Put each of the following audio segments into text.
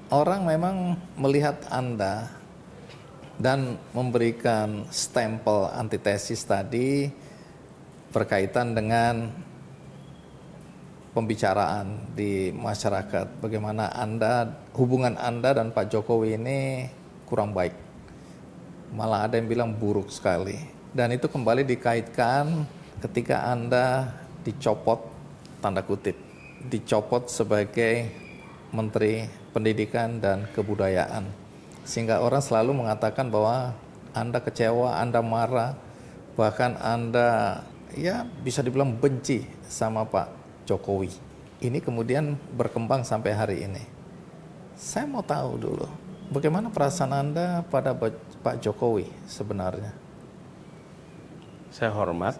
orang memang melihat Anda dan memberikan stempel antitesis tadi berkaitan dengan pembicaraan di masyarakat. Bagaimana hubungan Anda dan Pak Jokowi ini kurang baik. Malah ada yang bilang buruk sekali. Dan itu kembali dikaitkan ketika Anda dicopot, tanda kutip, dicopot sebagai Menteri Pendidikan dan Kebudayaan. Sehingga orang selalu mengatakan bahwa Anda kecewa, Anda marah, bahkan Anda ya bisa dibilang benci sama Pak Jokowi. Ini kemudian berkembang sampai hari ini. Saya mau tahu dulu, bagaimana perasaan Anda pada Pak Jokowi sebenarnya? Saya hormat,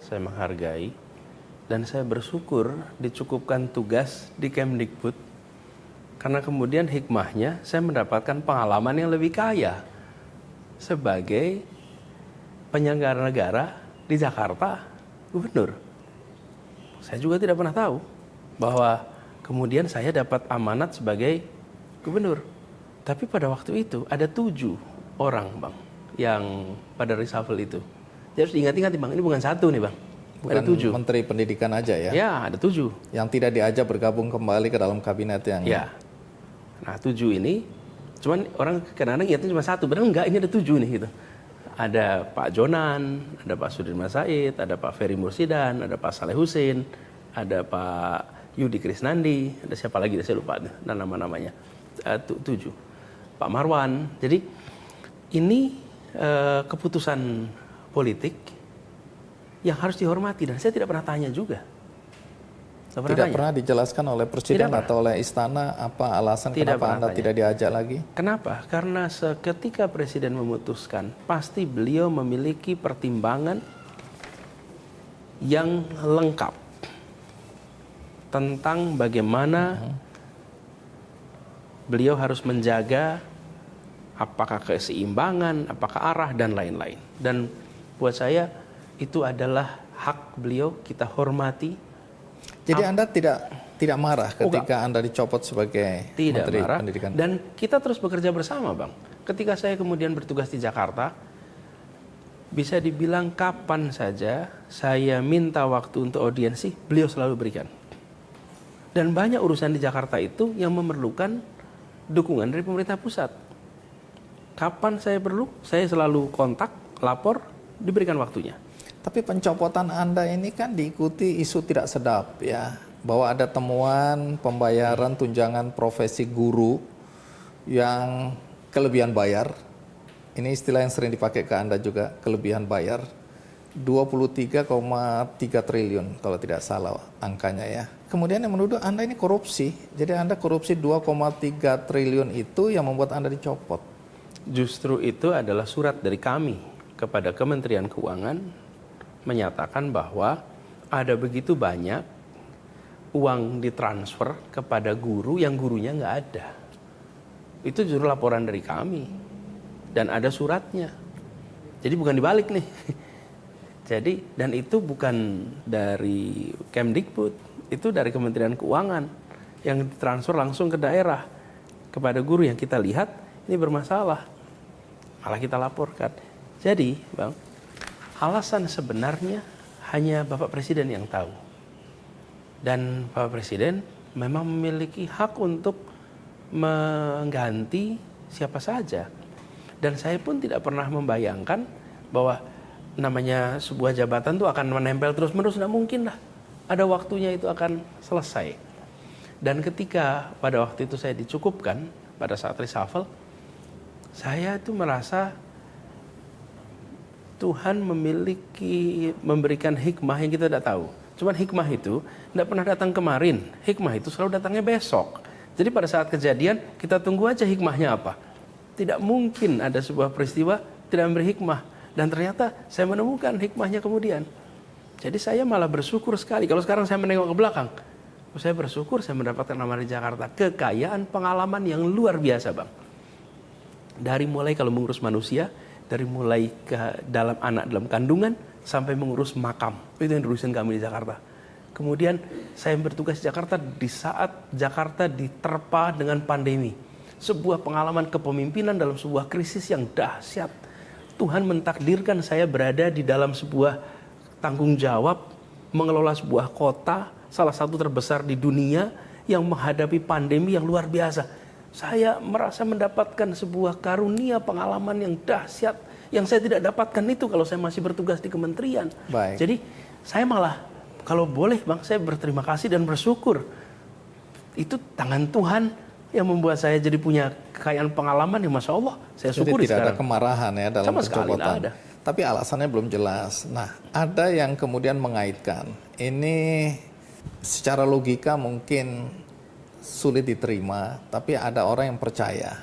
saya menghargai, dan saya bersyukur dicukupkan tugas di Kemdikbud. Karena kemudian hikmahnya saya mendapatkan pengalaman yang lebih kaya sebagai penyelenggara negara di Jakarta, gubernur. Saya juga tidak pernah tahu bahwa kemudian saya dapat amanat sebagai gubernur. Tapi pada waktu itu ada 7 orang, Bang, yang pada reshuffle itu. Jadi harus diingat-ingat, Bang, ini bukan 1 nih, Bang. Bukan ada 7. Menteri Pendidikan aja ya? Ya, ada 7. Yang tidak diajak bergabung kembali ke dalam kabinet yang... Ya. Nah, 7 ini, cuman orang kadang-kadang ingatnya cuma 1, padahal enggak, ini ada 7 nih gitu. Ada Pak Jonan, ada Pak Sudirman Said, ada Pak Ferry Mursidan, ada Pak Saleh Husin, ada Pak Yudi Krisnandi, ada siapa lagi, saya lupa nama-namanya. 7. Pak Marwan. Jadi ini keputusan politik yang harus dihormati, dan saya tidak pernah tanya juga. Tidak pernah dijelaskan oleh Presiden atau oleh Istana apa alasan kenapa Anda tidak diajak lagi? Kenapa? Karena seketika Presiden memutuskan, pasti beliau memiliki pertimbangan yang lengkap tentang bagaimana beliau harus menjaga apakah keseimbangan, apakah arah, dan lain-lain. Dan buat saya itu adalah hak beliau, kita hormati. Jadi Anda tidak marah ketika Anda dicopot sebagai Menteri Pendidikan? Dan kita terus bekerja bersama, Bang. Ketika saya kemudian bertugas di Jakarta, bisa dibilang kapan saja saya minta waktu untuk audiensi, beliau selalu berikan. Dan banyak urusan di Jakarta itu yang memerlukan dukungan dari pemerintah pusat. Kapan saya perlu, saya selalu kontak, lapor, diberikan waktunya. Tapi pencopotan Anda ini kan diikuti isu tidak sedap ya, bahwa ada temuan pembayaran tunjangan profesi guru yang kelebihan bayar. Ini istilah yang sering dipakai ke Anda juga, kelebihan bayar. 23,3 triliun kalau tidak salah angkanya ya. Kemudian yang menuduh Anda ini korupsi. Jadi Anda korupsi 2,3 triliun itu yang membuat Anda dicopot. Justru itu adalah surat dari kami kepada Kementerian Keuangan menyatakan bahwa ada begitu banyak uang ditransfer kepada guru yang gurunya nggak ada. Itu justru laporan dari kami dan ada suratnya. Jadi bukan dibalik nih. Jadi dan itu bukan dari Kemdikbud, itu dari Kementerian Keuangan yang ditransfer langsung ke daerah kepada guru yang kita lihat ini bermasalah. Malah kita laporkan. Jadi, Bang, alasan sebenarnya hanya Bapak Presiden yang tahu. Dan Bapak Presiden memang memiliki hak untuk mengganti siapa saja. Dan saya pun tidak pernah membayangkan bahwa namanya sebuah jabatan itu akan menempel terus-menerus. Tidak mungkin lah. Ada waktunya itu akan selesai. Dan ketika pada waktu itu saya dicukupkan pada saat reshuffle, saya itu merasa Tuhan memberikan hikmah yang kita tidak tahu. Cuman hikmah itu tidak pernah datang kemarin. Hikmah itu selalu datangnya besok. Jadi pada saat kejadian kita tunggu aja hikmahnya apa. Tidak mungkin ada sebuah peristiwa tidak memberi hikmah. Dan ternyata saya menemukan hikmahnya kemudian. Jadi saya malah bersyukur sekali. Kalau sekarang saya menengok ke belakang, saya bersyukur saya mendapatkan nama di Jakarta. Kekayaan pengalaman yang luar biasa, Bang. Dari mulai kalau mengurus manusia, dari mulai ke dalam anak dalam kandungan sampai mengurus makam. Itu yang diurusin kami di Jakarta. Kemudian saya bertugas di Jakarta di saat Jakarta diterpa dengan pandemi. sebuah pengalaman kepemimpinan dalam sebuah krisis yang dahsyat. Tuhan mentakdirkan saya berada di dalam sebuah tanggung jawab mengelola sebuah kota, salah satu terbesar di dunia yang menghadapi pandemi yang luar biasa. Saya merasa mendapatkan sebuah karunia pengalaman yang dahsyat yang saya tidak dapatkan itu kalau saya masih bertugas di kementerian. Baik. Jadi saya malah kalau boleh Bang, saya berterima kasih dan bersyukur. Itu tangan Tuhan yang membuat saya jadi punya kekayaan pengalaman yang Masya Allah. Saya syukuri Jadi tidak sekarang. ada kemarahan ya dalam Sama sekali pencopotan. tidak ada. Tapi alasannya belum jelas. Nah, ada yang kemudian mengaitkan. Ini secara logika mungkin sulit diterima, tapi ada orang yang percaya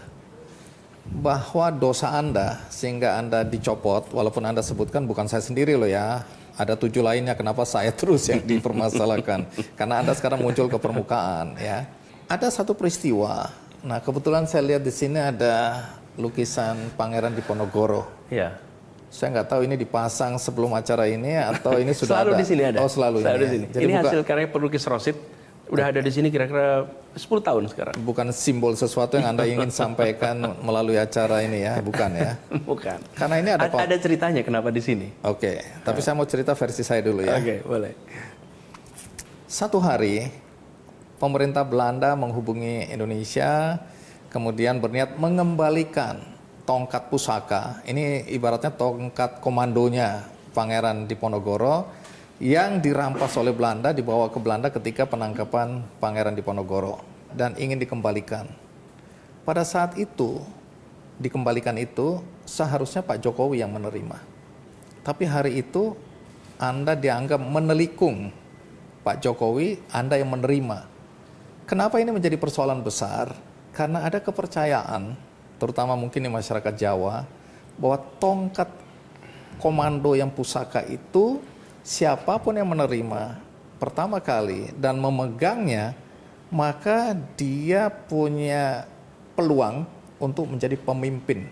bahwa dosa Anda sehingga Anda dicopot, walaupun Anda sebutkan bukan saya sendiri loh ya, ada 7 lainnya, kenapa saya terus yang dipermasalahkan? Karena Anda sekarang muncul ke permukaan ya. Ada satu peristiwa. Nah, kebetulan saya lihat di sini ada lukisan Pangeran Diponegoro. Ya. Saya nggak tahu ini dipasang sebelum acara ini atau ini sudah Selalu ada. di sini ada. Oh, selalu Selalu ini. di sini. Jadi Ini hasil karya pelukis Rosid. Udah ada di sini kira-kira 10 tahun sekarang. bukan simbol sesuatu yang Anda ingin sampaikan melalui acara ini ya, bukan ya? Bukan. Karena ini ada Ada ceritanya kenapa di sini. Oke, tapi saya mau cerita versi saya dulu ya. Oke, boleh. Satu hari, pemerintah Belanda menghubungi Indonesia, kemudian berniat mengembalikan tongkat pusaka. Ini ibaratnya tongkat komandonya Pangeran Diponegoro yang dirampas oleh Belanda, dibawa ke Belanda ketika penangkapan Pangeran Diponegoro dan ingin dikembalikan. Pada saat itu, dikembalikan itu seharusnya Pak Jokowi yang menerima. Tapi hari itu Anda dianggap menelikung Pak Jokowi, Anda yang menerima. Kenapa ini menjadi persoalan besar? Karena ada kepercayaan, terutama mungkin di masyarakat Jawa, bahwa tongkat komando yang pusaka itu, siapapun yang menerima pertama kali dan memegangnya, maka dia punya peluang untuk menjadi pemimpin.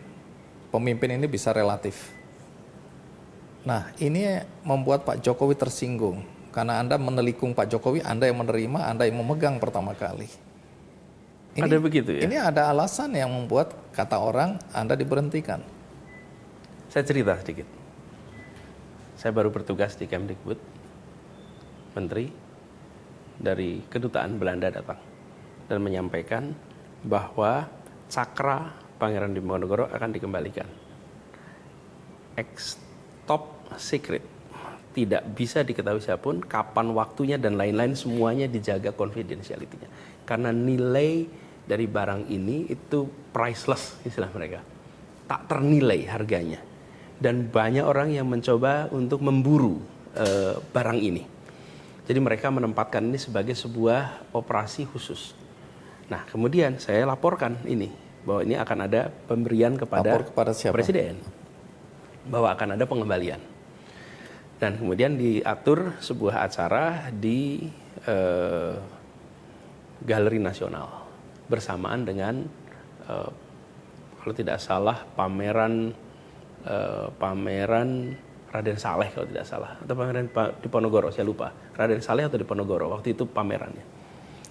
Pemimpin ini bisa relatif. Nah, ini membuat Pak Jokowi tersinggung. Karena Anda menelikung Pak Jokowi, Anda yang menerima, Anda yang memegang pertama kali. Ini, Ada begitu ya? Ini ada alasan yang membuat kata orang Anda diberhentikan. Saya cerita sedikit. Saya baru bertugas di Kemdikbud, menteri dari kedutaan Belanda datang dan menyampaikan bahwa cakra Pangeran Diponegoro akan dikembalikan. Top secret, tidak bisa diketahui siapapun, kapan waktunya dan lain-lain, semuanya dijaga confidentiality-nya. Karena nilai dari barang ini itu priceless istilah mereka, tak ternilai harganya. Dan banyak orang yang mencoba untuk memburu barang ini. Jadi mereka menempatkan ini sebagai sebuah operasi khusus. Nah, kemudian saya laporkan ini, bahwa ini akan ada pemberian kepada Presiden, bahwa akan ada pengembalian. Dan kemudian diatur sebuah acara di Galeri Nasional bersamaan dengan kalau tidak salah pameran Raden Saleh kalau tidak salah, atau pameran Diponegoro, saya lupa, Raden Saleh atau Diponegoro, waktu itu pamerannya.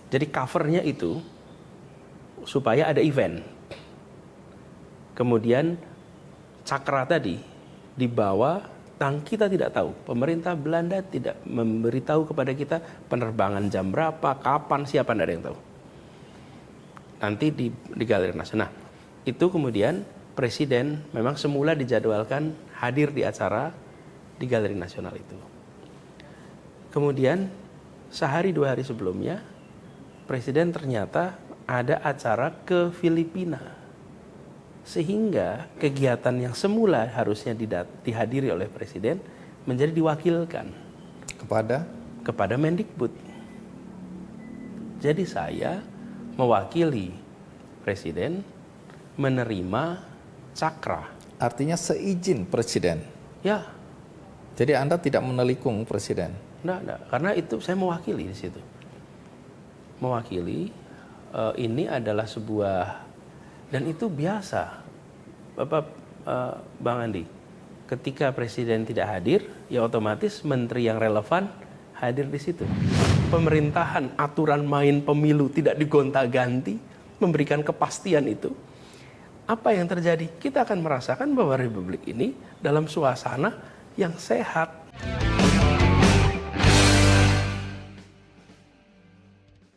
Jadi covernya itu supaya ada event. Kemudian cakra tadi dibawa, kita tidak tahu, pemerintah Belanda tidak memberitahu kepada kita penerbangan jam berapa, kapan, siapa, tidak ada yang tahu. Nanti di Galeri Nasional. Nah, itu kemudian Presiden memang semula dijadwalkan hadir di acara di Galeri Nasional itu. Kemudian sehari 2 hari sebelumnya Presiden ternyata ada acara ke Filipina. Sehingga kegiatan yang semula harusnya dihadiri oleh Presiden menjadi diwakilkan kepada Mendikbud. Jadi saya mewakili Presiden menerima cakra. Artinya seizin Presiden. Ya. Jadi Anda tidak menelikung Presiden. Enggak. Karena itu saya mewakili di situ. Mewakili, ini adalah sebuah, dan itu biasa, Bang Andi. Ketika Presiden tidak hadir, ya otomatis menteri yang relevan hadir di situ. Pemerintahan, aturan main pemilu tidak digonta-ganti, memberikan kepastian itu, apa yang terjadi? Kita akan merasakan bahwa republik ini dalam suasana yang sehat.